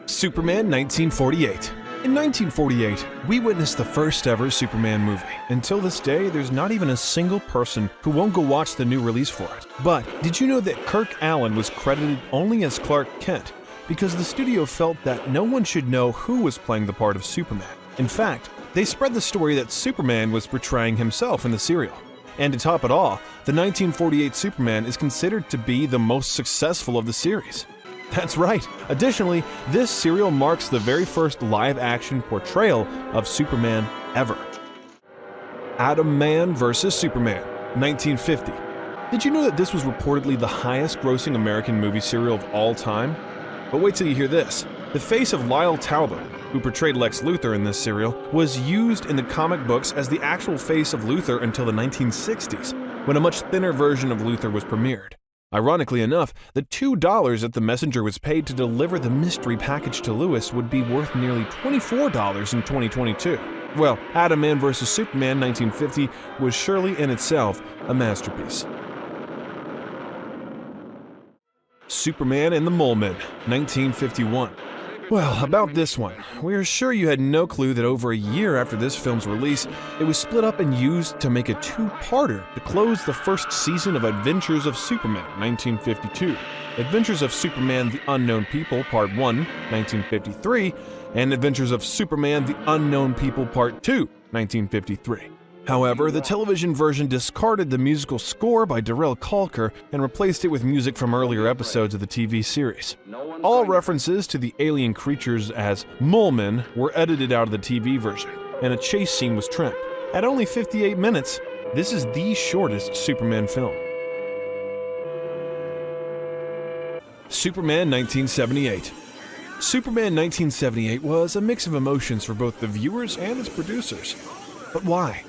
Superman 1948. In 1948, we witnessed the first ever Superman movie. Until this day, there's not even a single person who won't go watch the new release for it. But did you know that Kirk Alyn was credited only as Clark Kent because the studio felt that no one should know who was playing the part of Superman? In fact, they spread the story that Superman was portraying himself in the serial. And to top it all, the 1948 Superman is considered to be the most successful of the series. That's right. Additionally, this serial marks the very first live-action portrayal of Superman ever. Atom Man vs. Superman, 1950. Did you know that this was reportedly the highest-grossing American movie serial of all time? But wait till you hear this. The face of Lyle Talbot, who portrayed Lex Luthor in this serial, was used in the comic books as the actual face of Luthor until the 1960s, when a much thinner version of Luthor was premiered. Ironically enough, the $2 that the messenger was paid to deliver the mystery package to Lewis would be worth nearly $24 in 2022. Well, Atom Man vs. Superman 1950 was surely in itself a masterpiece. Superman and the Mole Men, 1951. Well, about this one, we're sure you had no clue that over a year after this film's release, it was split up and used to make a two-parter to close the first season of Adventures of Superman, 1952. Adventures of Superman The Unknown People, Part 1, 1953, and Adventures of Superman The Unknown People, Part 2, 1953. However, the television version discarded the musical score by Darrell Calker and replaced it with music from earlier episodes of the TV series. All references to the alien creatures as mole men were edited out of the TV version, and a chase scene was trimmed. At only 58 minutes, this is the shortest Superman film. Superman 1978. Superman 1978 was a mix of emotions for both the viewers and its producers. But why?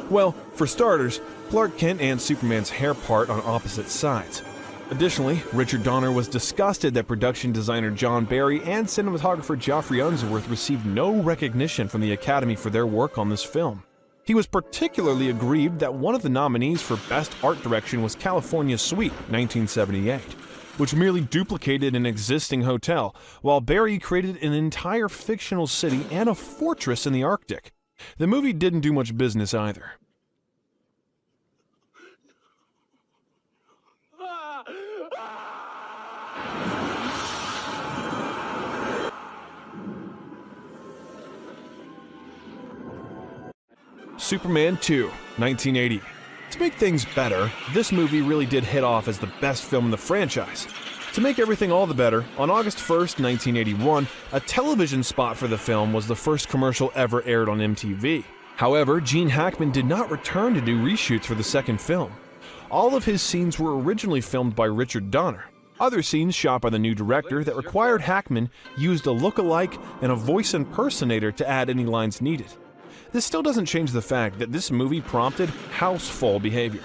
Well, for starters, Clark Kent and Superman's hair part on opposite sides. Additionally, Richard Donner was disgusted that production designer John Barry and cinematographer Geoffrey Unsworth received no recognition from the Academy for their work on this film. He was particularly aggrieved that one of the nominees for Best Art Direction was California Suite, 1978, which merely duplicated an existing hotel, while Barry created an entire fictional city and a fortress in the Arctic. The movie didn't do much business either. Superman 2, 1980. To make things better, this movie really did hit off as the best film in the franchise. To make everything all the better, on August 1st, 1981, a television spot for the film was the first commercial ever aired on MTV. However, Gene Hackman did not return to do reshoots for the second film. All of his scenes were originally filmed by Richard Donner. Other scenes shot by the new director that required Hackman used a look-alike and a voice impersonator to add any lines needed. This still doesn't change the fact that this movie prompted houseful behavior.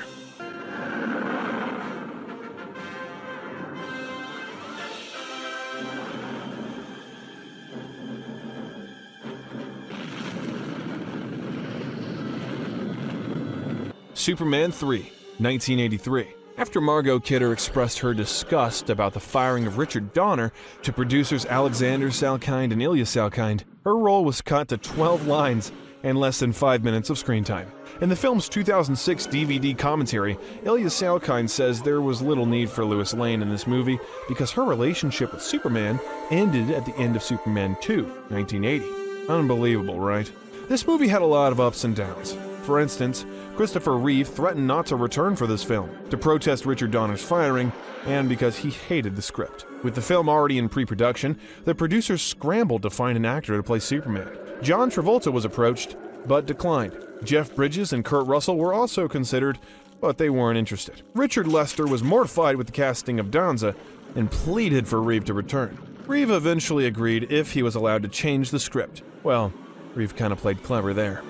Superman 3, 1983. After Margot Kidder expressed her disgust about the firing of Richard Donner to producers Alexander Salkind and Ilya Salkind, her role was cut to 12 lines and less than 5 minutes of screen time. In the film's 2006 DVD commentary, Ilya Salkind says there was little need for Lois Lane in this movie because her relationship with Superman ended at the end of Superman 2, 1980. Unbelievable, right? This movie had a lot of ups and downs. For instance, Christopher Reeve threatened not to return for this film, to protest Richard Donner's firing, and because he hated the script. With the film already in pre-production, the producers scrambled to find an actor to play Superman. John Travolta was approached, but declined. Jeff Bridges and Kurt Russell were also considered, but they weren't interested. Richard Lester was mortified with the casting of Donza and pleaded for Reeve to return. Reeve eventually agreed if he was allowed to change the script. Well, Reeve kind of played clever there.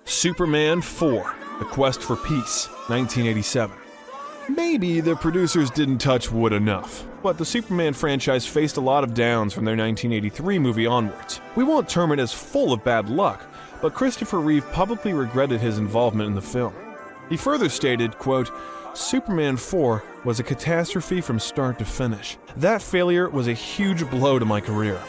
Superman 4, The Quest for Peace, 1987. Maybe the producers didn't touch wood enough, but the Superman franchise faced a lot of downs from their 1983 movie onwards. We won't term it as full of bad luck, but Christopher Reeve publicly regretted his involvement in the film. He further stated, quote, Superman 4 was a catastrophe from start to finish. That failure was a huge blow to my career.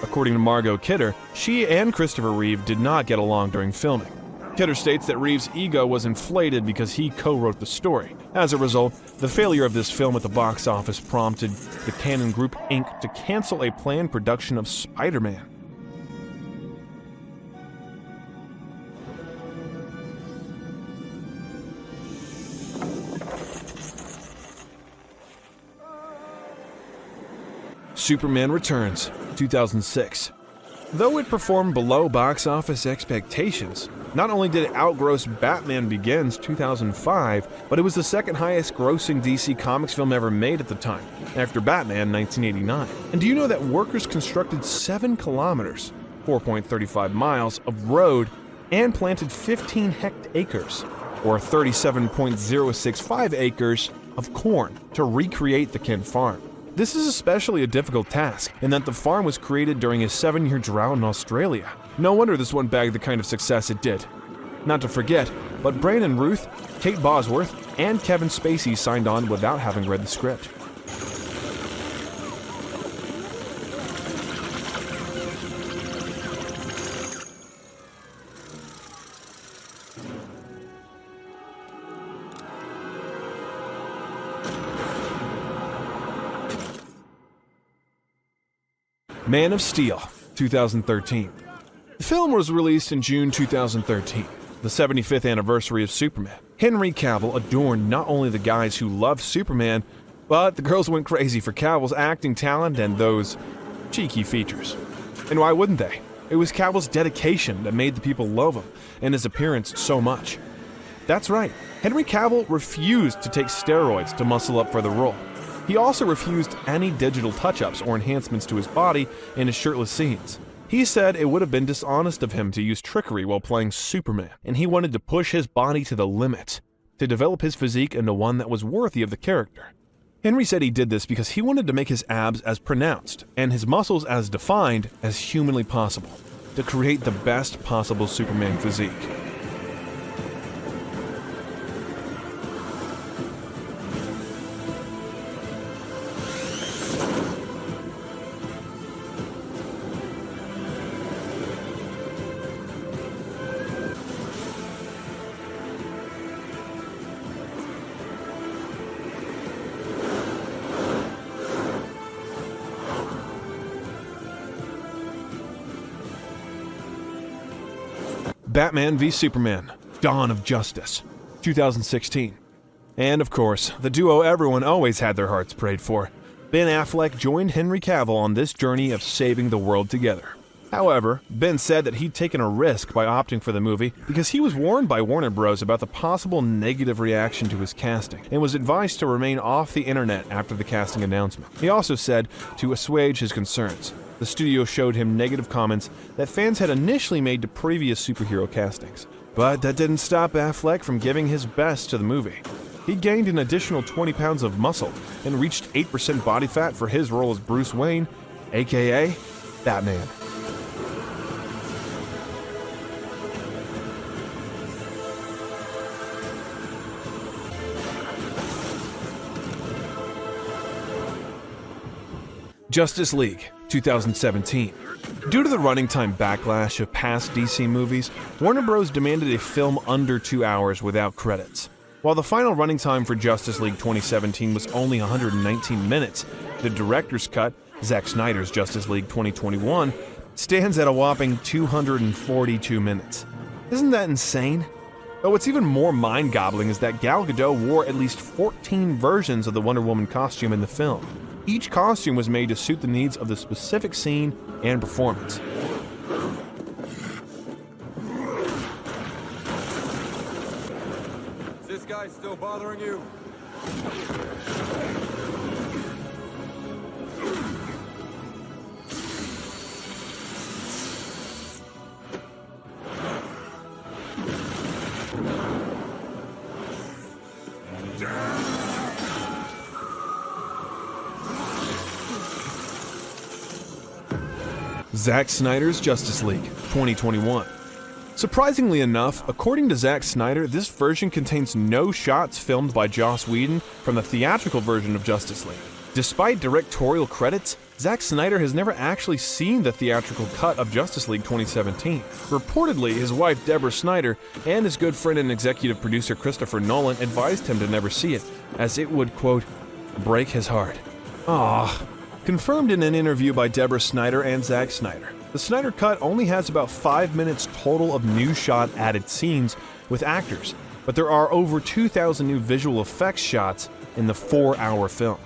According to Margot Kidder, she and Christopher Reeve did not get along during filming. Kidder states that Reeve's ego was inflated because he co-wrote the story. As a result, the failure of this film at the box office prompted the Cannon Group Inc. to cancel a planned production of Spider-Man. Superman Returns, 2006. Though it performed below box office expectations, not only did it outgross Batman Begins 2005, but it was the second highest grossing DC Comics film ever made at the time, after Batman 1989. And do you know that workers constructed 7 kilometers, 4.35 miles, of road and planted 15 hectares, or 37.065 acres, of corn to recreate the Kent farm? This is especially a difficult task, in that the farm was created during a 7-year drought in Australia. No wonder this one bagged the kind of success it did. Not to forget, but Brandon Routh, Kate Bosworth, and Kevin Spacey signed on without having read the script. Man of Steel, 2013. The film was released in June 2013, the 75th anniversary of Superman. Henry Cavill adorned not only the guys who loved Superman, but the girls went crazy for Cavill's acting talent and those cheeky features. And why wouldn't they? It was Cavill's dedication that made the people love him and his appearance so much. That's right, Henry Cavill refused to take steroids to muscle up for the role. He also refused any digital touch-ups or enhancements to his body in his shirtless scenes. He said it would have been dishonest of him to use trickery while playing Superman, and he wanted to push his body to the limit, to develop his physique into one that was worthy of the character. Henry said he did this because he wanted to make his abs as pronounced and his muscles as defined as humanly possible, to create the best possible Superman physique. Batman v Superman, Dawn of Justice, 2016. And of course, the duo everyone always had their hearts prayed for. Ben Affleck joined Henry Cavill on this journey of saving the world together. However, Ben said that he'd taken a risk by opting for the movie because he was warned by Warner Bros. About the possible negative reaction to his casting and was advised to remain off the internet after the casting announcement. He also said to assuage his concerns, the studio showed him negative comments that fans had initially made to previous superhero castings. But that didn't stop Affleck from giving his best to the movie. He gained an additional 20 pounds of muscle and reached 8% body fat for his role as Bruce Wayne, aka Batman. Justice League, 2017. Due to the running time backlash of past DC movies, Warner Bros. Demanded a film under 2 hours without credits. While the final running time for Justice League 2017 was only 119 minutes, the director's cut, Zack Snyder's Justice League 2021, stands at a whopping 242 minutes. Isn't that insane? But what's even more mind-boggling is that Gal Gadot wore at least 14 versions of the Wonder Woman costume in the film. Each costume was made to suit the needs of the specific scene and performance. Is this guy still bothering you? Zack Snyder's Justice League, 2021. Surprisingly enough, according to Zack Snyder, this version contains no shots filmed by Joss Whedon from the theatrical version of Justice League. Despite directorial credits, Zack Snyder has never actually seen the theatrical cut of Justice League 2017. Reportedly, his wife Deborah Snyder and his good friend and executive producer Christopher Nolan advised him to never see it, as it would, quote, break his heart. Ah. Confirmed in an interview by Deborah Snyder and Zack Snyder, the Snyder Cut only has about 5 minutes total of new shot added scenes with actors, but there are over 2,000 new visual effects shots in the 4-hour film.